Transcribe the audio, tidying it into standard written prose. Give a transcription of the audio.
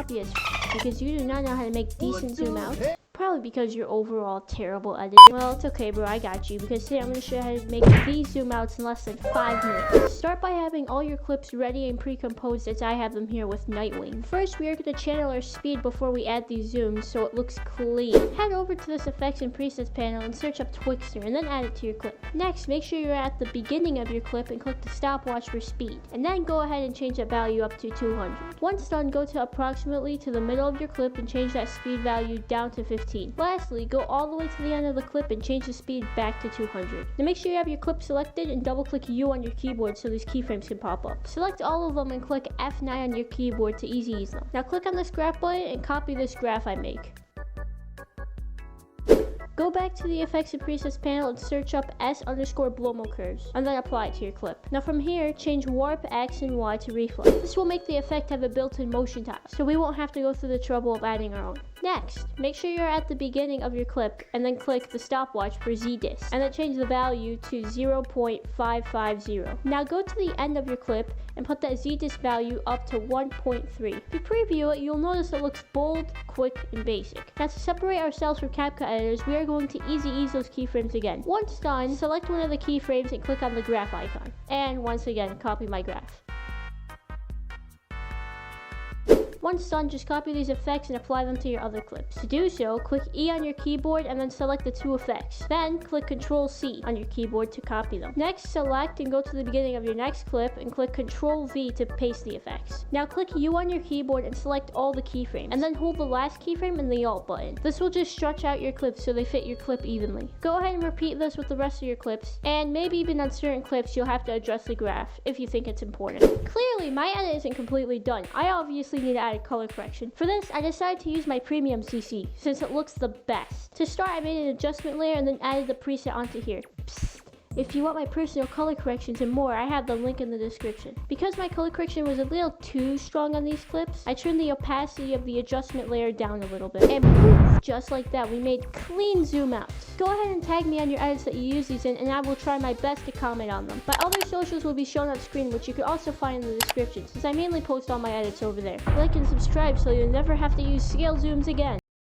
sloppy as because you do not know how to make decent zoom outs. Probably because you're overall terrible at it. Well, it's okay, bro, I got you, because today I'm going to show you how to make these zoom outs in less than 5 minutes. Start by having all your clips ready and pre-composed as I have them here with Nightwing. First, we are going to channel our speed before we add these zooms so it looks clean. Head over to this effects and presets panel and search up Twixtor and then add it to your clip. Next, make sure you're at the beginning of your clip and click the stopwatch for speed. And then go ahead and change that value up to 200. Once done, go to approximately to the middle of your clip and change that speed value down to 15. Lastly, go all the way to the end of the clip and change the speed back to 200. Now make sure you have your clip selected and double click U on your keyboard so these keyframes can pop up. Select all of them and click F9 on your keyboard to easy ease them. Now click on this graph button and copy this graph I make. Go back to the effects and presets panel and search up S_Blomo curves and then apply it to your clip. Now from here, change warp, X, and Y to reflex. This will make the effect have a built-in motion tile, so we won't have to go through the trouble of adding our own. Next, make sure you're at the beginning of your clip and then click the stopwatch for Z-Dis and then change the value to 0.550. Now go to the end of your clip and put that Z-Dis value up to 1.3. If you preview it, you'll notice it looks bold, quick, and basic. Now to separate ourselves from CapCut editors, we are going to easy ease those keyframes again. Once done, select one of the keyframes and click on the graph icon. And once again, copy my graph. Once done, just copy these effects and apply them to your other clips. To do so, click E on your keyboard and then select the two effects. Then click Ctrl C on your keyboard to copy them. Next, select and go to the beginning of your next clip and click Ctrl V to paste the effects. Now click U on your keyboard and select all the keyframes, and then hold the last keyframe and the Alt button. This will just stretch out your clips so they fit your clip evenly. Go ahead and repeat this with the rest of your clips, and maybe even on certain clips you'll have to adjust the graph if you think it's important. Clearly, my edit isn't completely done. I obviously need to add a color correction. For this, I decided to use my premium CC since it looks the best. To start, I made an adjustment layer and then added the preset onto here. Psst. If you want my personal color corrections and more, I have the link in the description. Because my color correction was a little too strong on these clips, I turned the opacity of the adjustment layer down a little bit. And poof, just like that, we made clean zoom outs. Go ahead and tag me on your edits that you use these in, and I will try my best to comment on them. My other socials will be shown on screen, which you can also find in the description, since I mainly post all my edits over there. Like and subscribe so you'll never have to use scale zooms again.